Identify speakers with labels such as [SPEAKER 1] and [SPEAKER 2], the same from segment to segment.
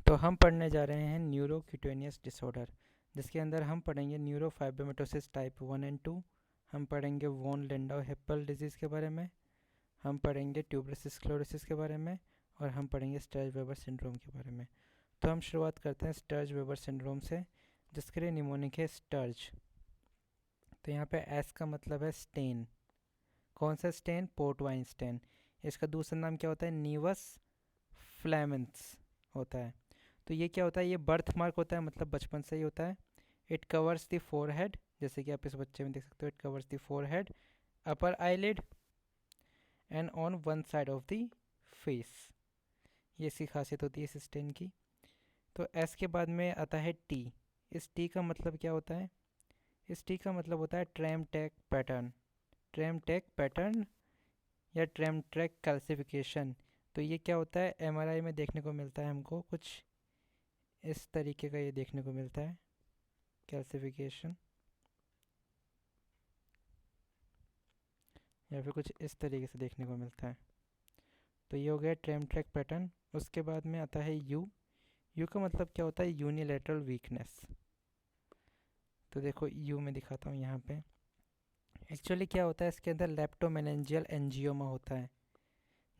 [SPEAKER 1] तो हम पढ़ने जा रहे हैं न्यूरोक्यूटेनियस डिसऑर्डर, जिसके अंदर हम पढ़ेंगे न्यूरोफाइब्रोमेटोसिस टाइप 1 एंड 2। हम पढ़ेंगे वॉन लिंडाउ हिप्पल डिजीज़ के बारे में। हम पढ़ेंगे ट्यूबरस स्क्लेरोसिस के बारे में। और हम पढ़ेंगे स्टर्ज वेबर सिंड्रोम के बारे में। तो हम शुरुआत करते हैं स्टर्ज वेबर सिंड्रोम से, जिसके लिए निमोनिक है स्टर्ज। तो यहाँ पे एस का मतलब है स्टेन। कौन सा स्टेन? Port wine stand. इसका दूसरा नाम क्या होता है? नीवस फ्लैमेंस होता है। तो ये क्या होता है? ये बर्थ मार्क होता है, मतलब बचपन से ही होता है। इट कवर्स द फोरहेड, जैसे कि आप इस बच्चे में देख सकते हो, it covers the forehead, upper eyelid and on one side of the face. ये इसकी खासियत होती है इस स्टेन की। तो एस के बाद में आता है टी। इस टी का मतलब क्या होता है? इस टी का मतलब होता है ट्रैम-टैक पैटर्न। ट्रैम-टैक पैटर्न या ट्रैम-टैक कैल्सिफिकेशन। तो ये क्या होता है? एमआरआई में देखने को मिलता है हमको, कुछ इस तरीके का ये देखने को मिलता है कैल्सिफिकेशन, या फिर कुछ इस तरीके से देखने को मिलता है। तो ये हो गया ट्रैम ट्रैक पैटर्न। उसके बाद में आता है यू। यू का मतलब क्या होता है? Unilateral weakness. तो देखो यू में दिखाता हूँ यहाँ पे। एक्चुअली क्या होता है, इसके अंदर लेप्टोमेनेंजियल एंजियोमा होता है,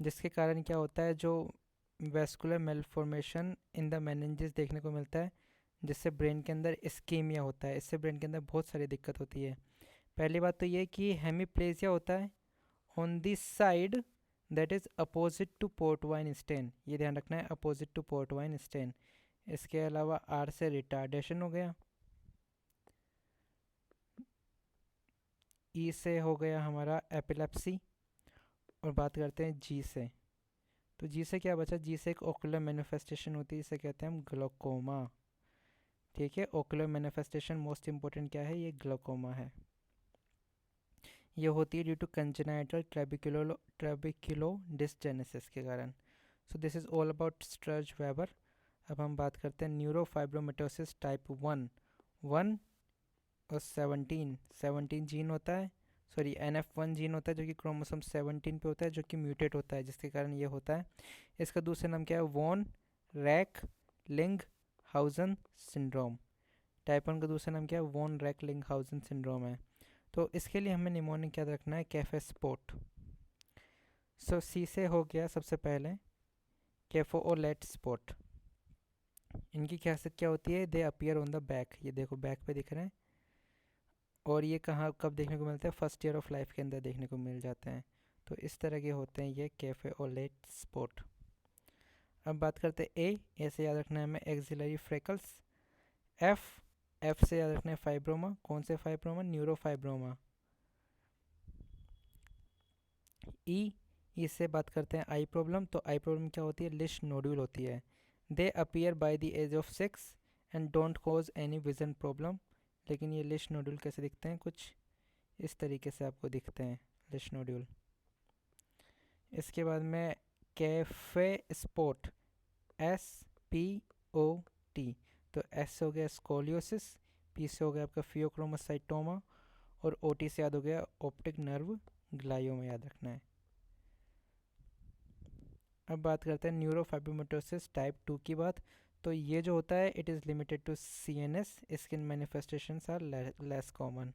[SPEAKER 1] जिसके कारण क्या होता है, जो vascular malformation in the meninges देखने को मिलता है, जिससे ब्रेन के अंदर इस्कीमिया होता है। इससे ब्रेन के अंदर बहुत सारी दिक्कत होती है। पहली बात तो ये कि हेमीप्लेजिया होता है on the side that is opposite to port wine stain. ये ध्यान रखना है, opposite to port wine stain. इसके अलावा आर से रिटार्डेशन हो गया, ई से हो गया हमारा एपिलेप्सी। और बात करते हैं जी से। तो जी से क्या बचा? जी से एक ओकुलर मैनिफेस्टेशन होती है, इसे कहते हैं हम ग्लोकोमा। ठीक है, ओकुलर मैनिफेस्टेशन मोस्ट इंपॉर्टेंट क्या है? ये ग्लोकोमा है। ये होती है due to congenital trabeculo dysgenesis के कारण। So this is all about Sturge Weber. अब हम बात करते हैं न्यूरोफाइब्रोमेटोसिस टाइप 1 और 17 जीन होता है। सॉरी, NF1 जीन होता है जो कि क्रोमोसोम 17 पे होता है, जो कि म्यूटेट होता है, जिसके कारण ये होता है। इसका दूसरा नाम क्या है? वॉन रैक लिंग हाउजन सिंड्रोम। टाइप 1 का दूसरा नाम क्या है? वॉन रैक लिंग हाउजन सिंड्रोम है। तो इसके लिए हमें निमोनिक याद रखना है, कैफे स्पोर्ट। सो सी से हो गया सबसे पहले कैफो और लेट स्पॉट। इनकी खासियत क्या होती है? They appear on the back. ये देखो बैक पे दिख रहे हैं। और ये कहाँ कब देखने को मिलता है? फर्स्ट ईयर ऑफ लाइफ के अंदर देखने को मिल जाते हैं। तो इस तरह के होते हैं ये कैफे और लेट स्पॉट। अब बात करते हैं ए से याद रखना है हमें एक्सिलरी फ्रेकल्स। एफ एफ से याद रखना है फाइब्रोमा। कौन से फाइब्रोमा? न्यूरोफाइब्रोमा। ई से बात करते हैं आई प्रॉब्लम। तो आई प्रॉब्लम क्या होती है? लिश नोड्यूल होती है। They appear by the age of 6 and don't cause any vision problem. लेकिन ये लिश नोड्यूल कैसे दिखते हैं? कुछ इस तरीके से आपको दिखते हैं लिश नोड्यूल। इसके बाद में कैफे स्पॉट, SPOT। तो एस हो गया स्कोलियोसिस, पी से हो गया आपका फियोक्रोमोसाइटोमा, और OT से याद हो गया ऑप्टिक नर्व ग्लायोमा, याद रखना है। अब बात करते हैं न्यूरोफाइब्रोमेटोसिस टाइप 2 की बात। तो ये जो होता है, it is limited to CNS। Skin manifestations are less common.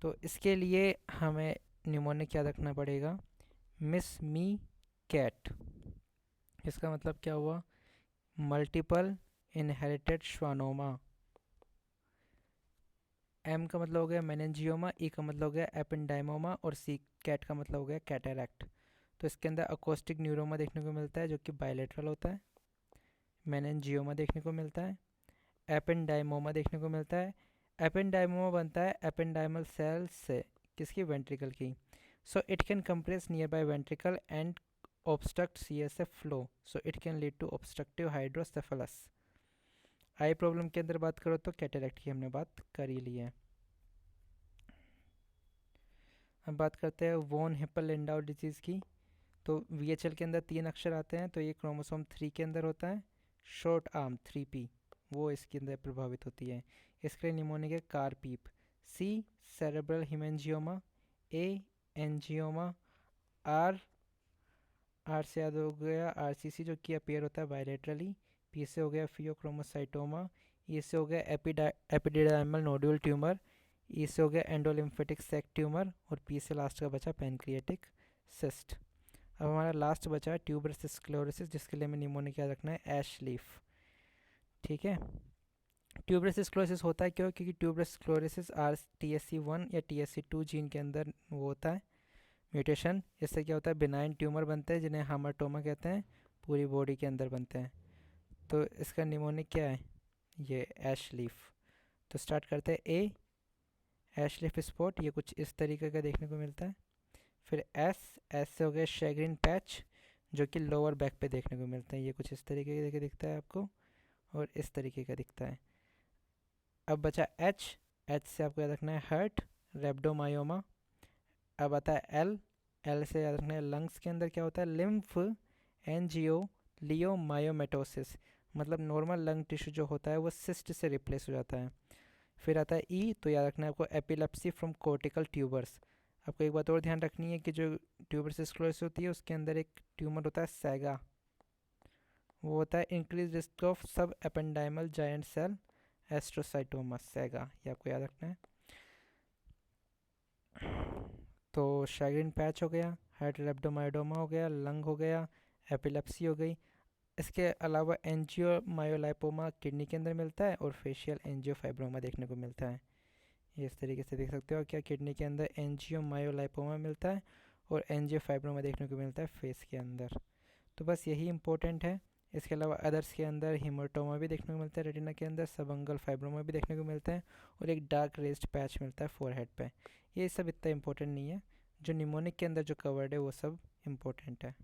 [SPEAKER 1] तो इसके लिए हमें निमोनिक याद रखना पड़ेगा, मिस मी कैट। इसका मतलब क्या हुआ? Multiple inherited श्वानोमा। एम का मतलब हो गया मेनेंजियोमा, ई का मतलब हो गया एपेंडाइमोमा, और सी कैट का मतलब हो गया कैटेरैक्ट। तो इसके अंदर अकोस्टिक न्यूरोमा देखने को मिलता है, जो कि बायलेटरल होता है। मेनेंजियोमा देखने को मिलता है। एपेंडाइमोमा देखने को मिलता है। एपेंडाइमोमा बनता है एपेंडाइमल सेल्स से, किसकी? वेंट्रिकल की। So it can compress near by ventricle and obstruct CSF flow, so it can lead to obstructive hydrocephalus। I problem के अंदर बात करो तो कैटेरैक्ट की हमने बात कर ही ली है। अब बात करते हैं वॉन हिप्पल लिंडाउ डिजीज़ की। तो VHL के अंदर 3 अक्षर आते हैं, तो ये क्रोमोसोम 3 के अंदर होता है। शॉर्ट आर्म 3P, वो इसके अंदर प्रभावित होती है। इसके लिए निमोनिक है कारपीप। C cerebral hemangioma. A angioma. R R से याद हो गया RCC, जो कि अपीयर होता है बायलेटरली। पी से हो गया फियोक्रोमोसाइटोमा, ई से हो गया एपिडिडाइमल नोड्यूल ट्यूमर, ई से हो गया एंडोलिम्फेटिक सेक ट्यूमर, और पी से लास्ट का बचा पैनक्रिएटिक सिस्ट। अब हमारा लास्ट बचा है ट्यूबरस स्क्लेरोसिस, जिसके लिए हमें निमोनिक याद रखना है ऐश लीफ। ठीक है, ट्यूबरस स्क्लेरोसिस होता है क्यों? क्योंकि ट्यूबरस स्क्लेरोसिस TSC1 या TSC2 जीन के अंदर वो होता है म्यूटेशन। इससे क्या होता है, बिनाइन ट्यूमर बनते हैं जिन्हें हामाटोमा कहते हैं, पूरी बॉडी के अंदर बनते हैं। तो इसका निमोनिक क्या है? ये ऐश लीफ। तो स्टार्ट करते हैं। ए ऐश लीफ स्पॉट, ये कुछ इस तरीके का देखने को मिलता है। फिर एस से हो गया शैग्रीन पैच, जो कि लोअर बैक पे देखने को मिलते हैं, ये कुछ इस तरीके का दिखता है आपको, और इस तरीके का दिखता है। अब बचा एच से आपको याद रखना है हर्ट रेब्डोमायोमा। अब आता है एल से याद रखना है लंग्स के अंदर क्या होता है, लिम्फ एनजियो लियोमायोमेटोसिस, मतलब नॉर्मल लंग टिश्यू जो होता है वो सिस्ट से रिप्लेस हो जाता है। फिर आता है ई, तो याद रखना है आपको एपिलेप्सी फ्रॉम कोर्टिकल ट्यूबर्स। आपको एक बात और ध्यान रखनी है कि जो ट्यूबरस स्क्लेरोसिस होती है उसके अंदर एक ट्यूमर होता है सैगा, वो होता है इंक्रीज रिस्क ऑफ सब एपेंडाइमल जायंट सेल एस्ट्रोसाइटोमा, सैगा, ये आपको याद रखना है। तो शैग्रीन पैच हो गया, हार्ट रेब्डोमायोडोमा हो गया, लंग हो गया, एपिलेप्सी हो गई। इसके अलावा एंजियोमायोलाइपोमा किडनी के अंदर मिलता है, और फेशियल एंजियोफाइब्रोमा देखने को मिलता है। ये इस तरीके से देख सकते हो क्या, किडनी के अंदर एंजियोमायोलाइपोमा मिलता है और एंजियोफाइब्रोमा देखने को मिलता है फेस के अंदर। तो बस यही इंपॉर्टेंट है। इसके अलावा अदर्स के अंदर हिमोटोमा भी देखने को मिलता है रेटिना के अंदर, सबंगल फाइब्रोमा भी देखने को मिलता है, और एक डार्क रेस्ड पैच मिलता है फोरहेड पे। ये सब इतना इंपॉर्टेंट नहीं है, जो निमोनिक के अंदर जो कवर्ड है वो सब इम्पोर्टेंट है।